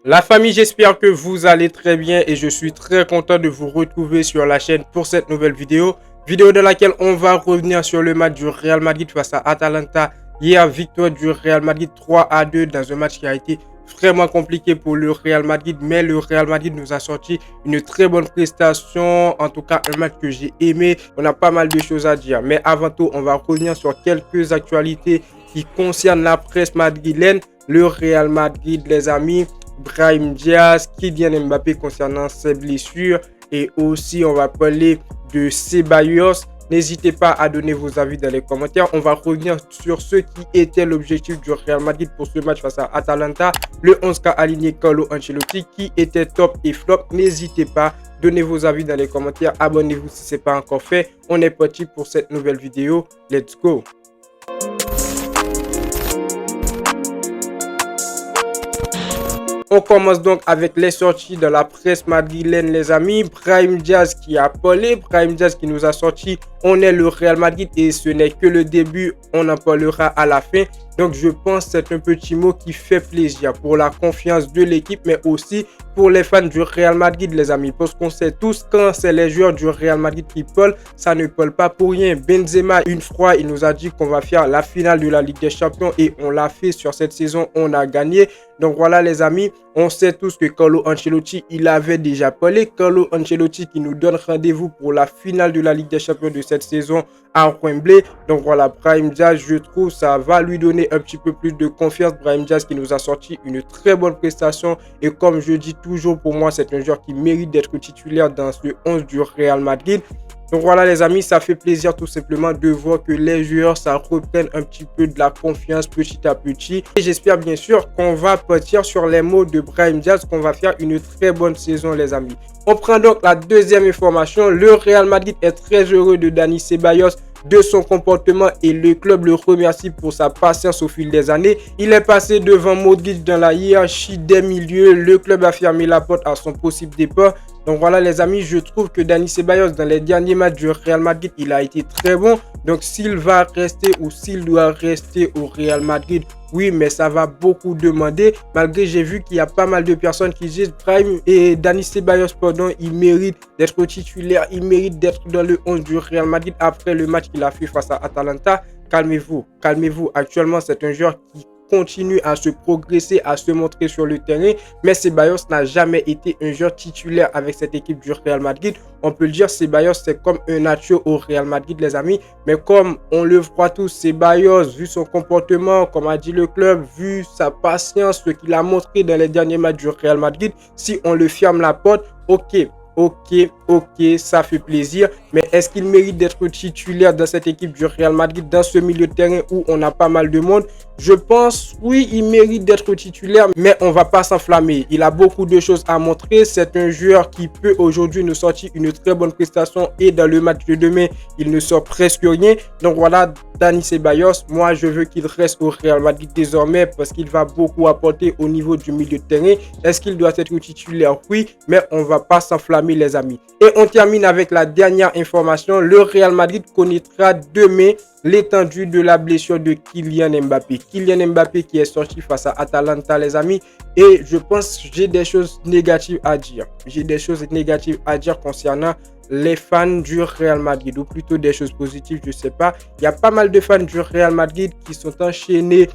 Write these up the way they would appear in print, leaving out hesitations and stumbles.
La famille, j'espère que vous allez très bien et je suis très content de vous retrouver sur la chaîne pour cette nouvelle vidéo. Vidéo dans laquelle on va revenir sur le match du Real Madrid face à Atalanta. Hier, victoire du Real Madrid 3-2 dans un match qui a été vraiment compliqué pour le Real Madrid. Mais le Real Madrid nous a sorti une très bonne prestation. En tout cas, un match que j'ai aimé. On a pas mal de choses à dire. Mais avant tout, on va revenir sur quelques actualités qui concernent la presse madrilène. Le Real Madrid, les amis. Brahim Diaz, Kylian Mbappé concernant ses blessures et aussi on va parler de Ceballos. N'hésitez pas à donner vos avis dans les commentaires. On va revenir sur ce qui était l'objectif du Real Madrid pour ce match face à Atalanta. Le 11 qu'a aligné Carlo Ancelotti, qui était top et flop. N'hésitez pas, donnez vos avis dans les commentaires. Abonnez-vous si ce n'est pas encore fait. On est parti pour cette nouvelle vidéo. Let's go! On commence donc avec les sorties de la presse madrilène, les amis. Brahim Diaz qui a parlé, Brahim Diaz qui nous a sorti « On est le Real Madrid » et ce n'est que le début, on en parlera à la fin. Donc je pense que c'est un petit mot qui fait plaisir pour la confiance de l'équipe, mais aussi pour les fans du Real Madrid, les amis. Parce qu'on sait tous, quand c'est les joueurs du Real Madrid qui parlent, ça ne parle pas pour rien. Benzema, une fois, il nous a dit qu'on va faire la finale de la Ligue des Champions et on l'a fait sur cette saison, on a gagné. Donc voilà les amis, on sait tous que Carlo Ancelotti, il avait déjà parlé. Carlo Ancelotti qui nous donne rendez-vous pour la finale de la Ligue des Champions de cette saison à Wembley. Donc voilà, Brahim Diaz, je trouve ça va lui donner un petit peu plus de confiance. Brahim Diaz qui nous a sorti une très bonne prestation. Et comme je dis toujours, pour moi, c'est un joueur qui mérite d'être titulaire dans ce 11 du Real Madrid. Donc voilà les amis, ça fait plaisir tout simplement de voir que les joueurs, ça reprenne un petit peu de la confiance petit à petit. Et j'espère bien sûr qu'on va partir sur les mots de Brahim Diaz, qu'on va faire une très bonne saison les amis. On prend donc la deuxième information. Le Real Madrid est très heureux de Dani Ceballos, de son comportement et le club le remercie pour sa patience au fil des années. Il est passé devant Modric dans la hiérarchie des milieux. Le club a fermé la porte à son possible départ. Donc voilà les amis, je trouve que Dani Ceballos dans les derniers matchs du Real Madrid, il a été très bon. Donc s'il va rester ou s'il doit rester au Real Madrid, oui, mais ça va beaucoup demander. Malgré, j'ai vu qu'il y a pas mal de personnes qui disent Brahim et Dani Ceballos, pardon, il mérite d'être titulaire, il mérite d'être dans le 11 du Real Madrid après le match qu'il a fait face à Atalanta. Calmez-vous, calmez-vous. Actuellement, c'est un joueur qui continue à se progresser, à se montrer sur le terrain, mais Ceballos n'a jamais été un joueur titulaire avec cette équipe du Real Madrid. On peut le dire, Ceballos c'est comme un Nacho au Real Madrid les amis, mais comme on le voit tous, Ceballos, vu son comportement, comme a dit le club, vu sa patience, ce qu'il a montré dans les derniers matchs du Real Madrid, si on le ferme la porte, ok, ça fait plaisir. Mais est-ce qu'il mérite d'être titulaire dans cette équipe du Real Madrid, dans ce milieu de terrain où on a pas mal de monde? Je pense, oui, il mérite d'être titulaire, mais on va pas s'enflammer. Il a beaucoup de choses à montrer. C'est un joueur qui peut aujourd'hui nous sortir une très bonne prestation et dans le match de demain, il ne sort presque rien. Donc voilà, Dani Ceballos, moi je veux qu'il reste au Real Madrid désormais parce qu'il va beaucoup apporter au niveau du milieu de terrain. Est-ce qu'il doit être titulaire? Oui, mais on va pas s'enflammer les amis. Et on termine avec la dernière information. Le Real Madrid connaîtra demain l'étendue de la blessure de Kylian Mbappé. Kylian Mbappé qui est sorti face à Atalanta les amis. Et je pense que j'ai des choses négatives à dire. J'ai des choses négatives à dire concernant les fans du Real Madrid, ou plutôt des choses positives, je sais pas. Il y a pas mal de fans du Real Madrid qui sont enchaînés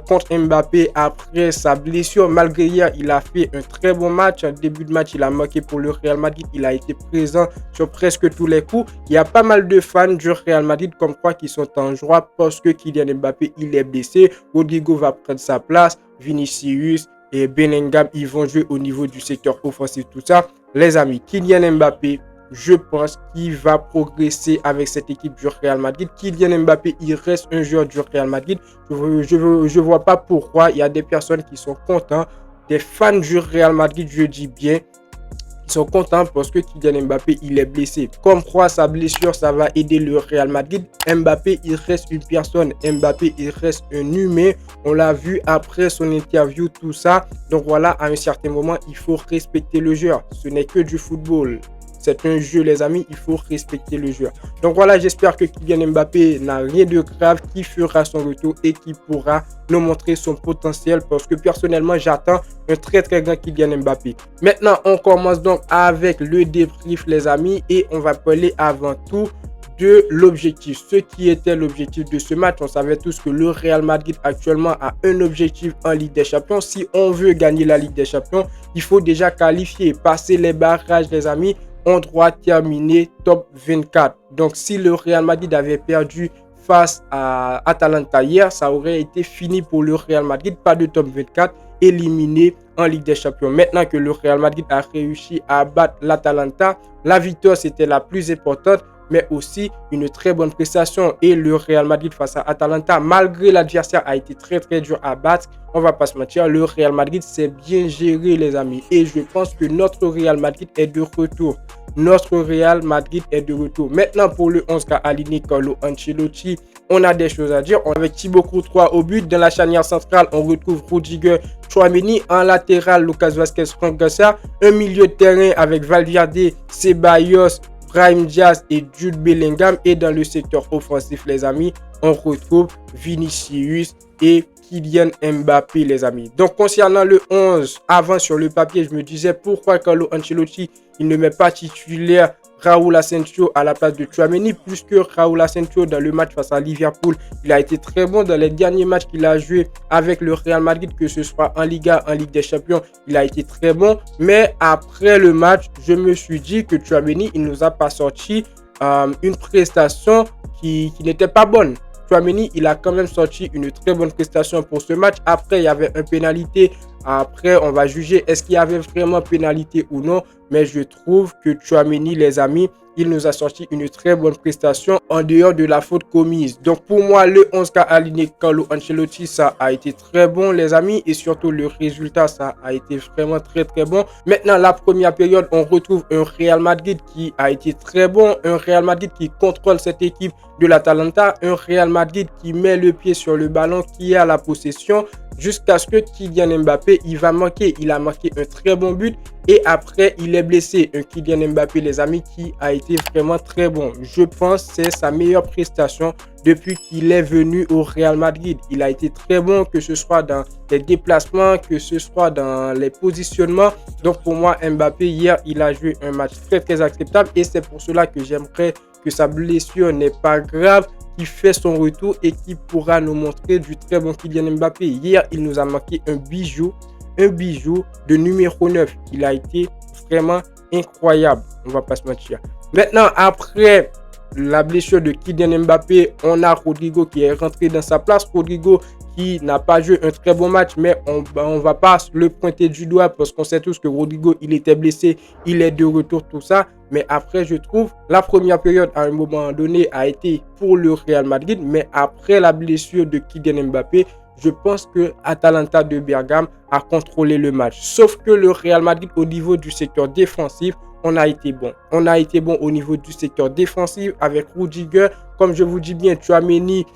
contre Mbappé après sa blessure. Malgré hier, il a fait un très bon match. En début de match, il a marqué pour le Real Madrid. Il a été présent sur presque tous les coups. Il y a pas mal de fans du Real Madrid comme quoi qui sont en joie parce que Kylian Mbappé, il est blessé. Rodrigo va prendre sa place. Vinicius et Bellingham, ils vont jouer au niveau du secteur offensif, tout ça. Les amis, Kylian Mbappé, je pense qu'il va progresser avec cette équipe du Real Madrid. Kylian Mbappé, il reste un joueur du Real Madrid. Je vois pas pourquoi il y a des personnes qui sont contents, des fans du Real Madrid, je dis bien, qui sont contents parce que Kylian Mbappé, il est blessé. Comme quoi sa blessure, ça va aider le Real Madrid. Mbappé, il reste une personne. Mbappé, il reste un humain. On l'a vu après son interview, tout ça. Donc voilà, à un certain moment, il faut respecter le joueur. Ce n'est que du football. c'est un jeu les amis, il faut respecter le jeu. Donc voilà, j'espère que Kylian Mbappé n'a rien de grave, qui fera son retour et qui pourra nous montrer son potentiel, parce que personnellement j'attends un très grand Kylian Mbappé. Maintenant on commence donc avec le débrief les amis, et on va parler avant tout de l'objectif. Ce qui était l'objectif de ce match, on savait tous que le Real Madrid actuellement a un objectif en Ligue des Champions. Si on veut gagner la Ligue des Champions, il faut déjà qualifier, passer les barrages les amis. On doit terminer top 24. Donc si le Real Madrid avait perdu face à Atalanta hier, ça aurait été fini pour le Real Madrid. Pas de top 24, éliminé en Ligue des Champions. Maintenant que le Real Madrid a réussi à battre l'Atalanta, la victoire c'était la plus importante, mais aussi une très bonne prestation. Et le Real Madrid face à Atalanta, malgré l'adversaire a été très dur à battre, on va pas se mentir, le Real Madrid s'est bien géré les amis. Et je pense que notre Real Madrid est de retour. Notre Real Madrid est de retour. Maintenant pour le 11 qu'a aligné Carlo Ancelotti, on a des choses à dire. Avec Thibaut Courtois au but, dans la charnière centrale, on retrouve Rudiger, Tchouaméni, en latéral, Lucas Vázquez, Franck Garcia, un milieu de terrain avec Valverde, Ceballos, Brahim Diaz et Jude Bellingham. Et dans le secteur offensif les amis, on retrouve Vinicius et Kylian Mbappé les amis. Donc concernant le 11, avant sur le papier, je me disais pourquoi Carlo Ancelotti il ne met pas titulaire Raúl Asensio à la place de Tchouaméni, puisque Raúl Asensio dans le match face à Liverpool, il a été très bon dans les derniers matchs qu'il a joué avec le Real Madrid, que ce soit en Liga, en Ligue des Champions, il a été très bon. Mais après le match, je me suis dit que Tchouaméni, il nous a pas sorti une prestation qui n'était pas bonne. Tchouaméni, il a quand même sorti une très bonne prestation pour ce match. Après, il y avait un pénalité. Après, on va juger est-ce qu'il y avait vraiment pénalité ou non. Mais je trouve que Tchouaméni, les amis, il nous a sorti une très bonne prestation en dehors de la faute commise. Donc pour moi, le 11 qu'a aligné Carlo Ancelotti, ça a été très bon les amis. Et surtout le résultat, ça a été vraiment très bon. Maintenant, la première période, on retrouve un Real Madrid qui a été très bon. Un Real Madrid qui contrôle cette équipe de l'Atalanta. Un Real Madrid qui met le pied sur le ballon, qui a la possession, jusqu'à ce que Kylian Mbappé, il va marquer. Il a marqué un très bon but. Et après, il est blessé. Un Kylian Mbappé, les amis, qui a été vraiment très bon. Je pense que c'est sa meilleure prestation depuis qu'il est venu au Real Madrid. Il a été très bon, que ce soit dans les déplacements, que ce soit dans les positionnements. Donc pour moi, Mbappé, hier, il a joué un match très acceptable. Et c'est pour cela que j'aimerais que sa blessure n'est pas grave, qui fait son retour et qui pourra nous montrer du très bon Kylian Mbappé. Hier, il nous a marqué un bijou de numéro 9. Il a été vraiment incroyable, on va pas se mentir. Maintenant, après la blessure de Kylian Mbappé, on a Rodrigo qui est rentré dans sa place. Rodrigo qui n'a pas joué un très bon match, mais on va pas le pointer du doigt parce qu'on sait tous que Rodrigo, il était blessé, il est de retour, tout ça. Mais après, je trouve, la première période, à un moment donné, a été pour le Real Madrid. Mais après la blessure de Kylian Mbappé, je pense que Atalanta de Bergame a contrôlé le match. Sauf que le Real Madrid, au niveau du secteur défensif, on a été bon. On a été bon au niveau du secteur défensif avec Rudiger. Comme je vous dis bien, Tchouaméni,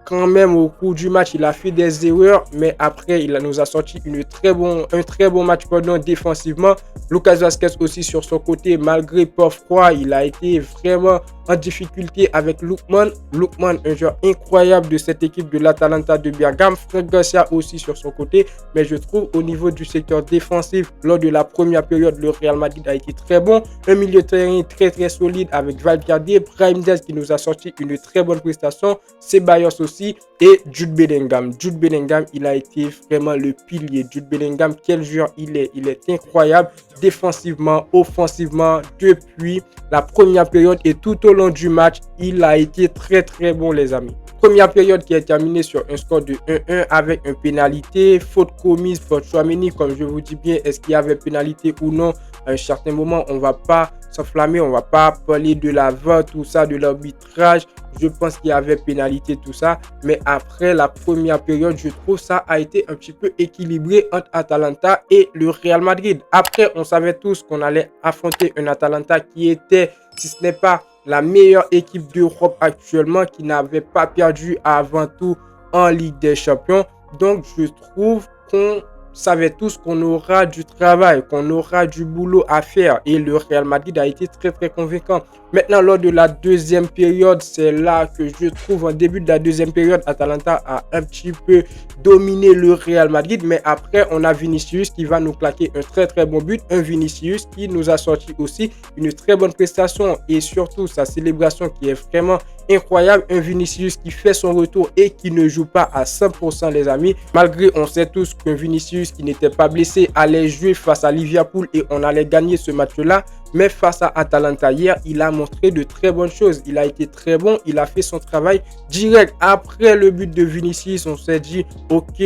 quand même au cours du match, il a fait des erreurs, mais après, il nous a sorti un très bon match défensivement. Lucas Vázquez aussi sur son côté, malgré pas froid, il a été vraiment en difficulté avec Lookman. Lookman, un joueur incroyable de cette équipe de l'Atalanta de Bergame. Franck Garcia aussi sur son côté, mais je trouve au niveau du secteur défensif, lors de la première période, le Real Madrid a été très bon. Un milieu de terrain très solide avec Valverde, Brahim Diaz qui nous a sorti une très bonne prestation, Ceballos aussi et Jude Bellingham. Jude Bellingham, il a été vraiment le pilier. Jude Bellingham, quel joueur il est incroyable défensivement, offensivement, depuis la première période et tout au long du match, il a été très bon les amis. Première période qui est terminée sur un score de 1-1 avec une pénalité, faute commise pour Tchouaméni. Comme je vous dis bien, est-ce qu'il y avait pénalité ou non? À un certain moment, on va pas s'enflammer, on va pas parler de la VAR, tout ça, de l'arbitrage. Je pense qu'il y avait pénalité, tout ça. Mais après la première période, je trouve ça a été un petit peu équilibré entre Atalanta et le Real Madrid. Après, on savait tous qu'on allait affronter un Atalanta qui était, si ce n'est pas la meilleure équipe d'Europe actuellement, qui n'avait pas perdu avant tout en Ligue des Champions. Donc, je trouve qu'on savait tous qu'on aura du travail, qu'on aura du boulot à faire et le Real Madrid a été très convaincant. Maintenant, lors de la deuxième période, c'est là que je trouve en début de la deuxième période, Atalanta a un petit peu dominé le Real Madrid, mais après, on a Vinicius qui va nous claquer un très bon but, un Vinicius qui nous a sorti aussi une très bonne prestation et surtout sa célébration qui est vraiment incroyable, un Vinicius qui fait son retour et qui ne joue pas à 100% les amis, malgré on sait tous qu'un Vinicius qui n'était pas blessé allait jouer face à Liverpool et on allait gagner ce match-là, mais face à Atalanta hier, il a montré de très bonnes choses, il a été très bon, il a fait son travail direct. Après le but de Vinicius, on s'est dit ok,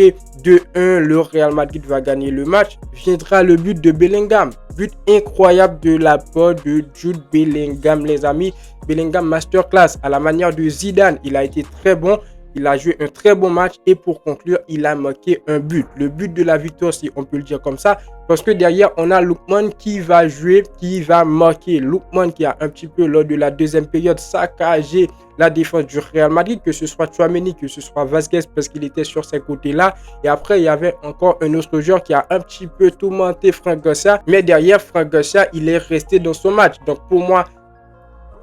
2-1, le Real Madrid va gagner le match, viendra le but de Bellingham, but incroyable de la part de Jude Bellingham les amis, Bellingham masterclass à la manière de Zidane, il a été très bon. Il a joué un très bon match et pour conclure, il a marqué un but. Le but de la victoire, si on peut le dire comme ça. Parce que derrière, on a Lookman qui va jouer, qui va marquer. Lookman qui a un petit peu, lors de la deuxième période, saccagé la défense du Real Madrid, que ce soit Tchouaméni, que ce soit Vasquez, parce qu'il était sur ces côtés-là. Et après, il y avait encore un autre joueur qui a un petit peu tourmenté Franck Garcia. Mais derrière, Franck Garcia, il est resté dans son match. Donc pour moi,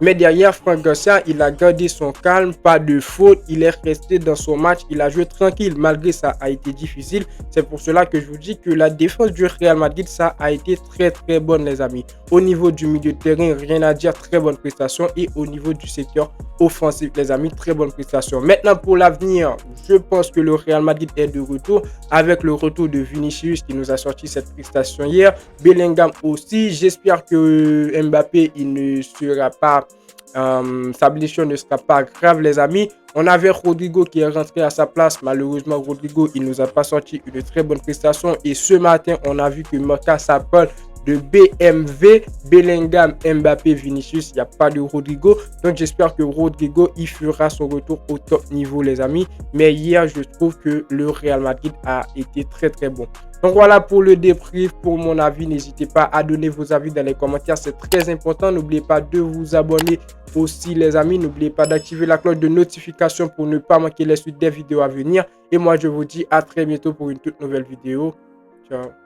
mais derrière, Franck Garcia, il a gardé son calme, pas de faute, il est resté dans son match, il a joué tranquille, malgré ça a été difficile. C'est pour cela que je vous dis que la défense du Real Madrid, ça a été très bonne les amis. Au niveau du milieu de terrain, rien à dire, très bonne prestation. Et au niveau du secteur offensif les amis, très bonne prestation. Maintenant pour l'avenir, je pense que le Real Madrid est de retour avec le retour de Vinicius qui nous a sorti cette prestation hier. Bellingham aussi, j'espère que Mbappé il ne sera pas sa blessure ne sera pas grave les amis. On avait Rodrigo qui est rentré à sa place. Malheureusement, Rodrigo, il nous a pas sorti une très bonne prestation. Et ce matin, on a vu que Marca s'appelle de BMV, Bellingham, Mbappé, Vinicius, il n'y a pas de Rodrigo. Donc j'espère que Rodrigo, il fera son retour au top niveau les amis. Mais hier, je trouve que le Real Madrid a été très bon. Donc voilà pour le débrief, pour mon avis. N'hésitez pas à donner vos avis dans les commentaires, c'est très important. N'oubliez pas de vous abonner aussi les amis. N'oubliez pas d'activer la cloche de notification pour ne pas manquer les suites des vidéos à venir. Et moi, je vous dis à très bientôt pour une toute nouvelle vidéo. Ciao.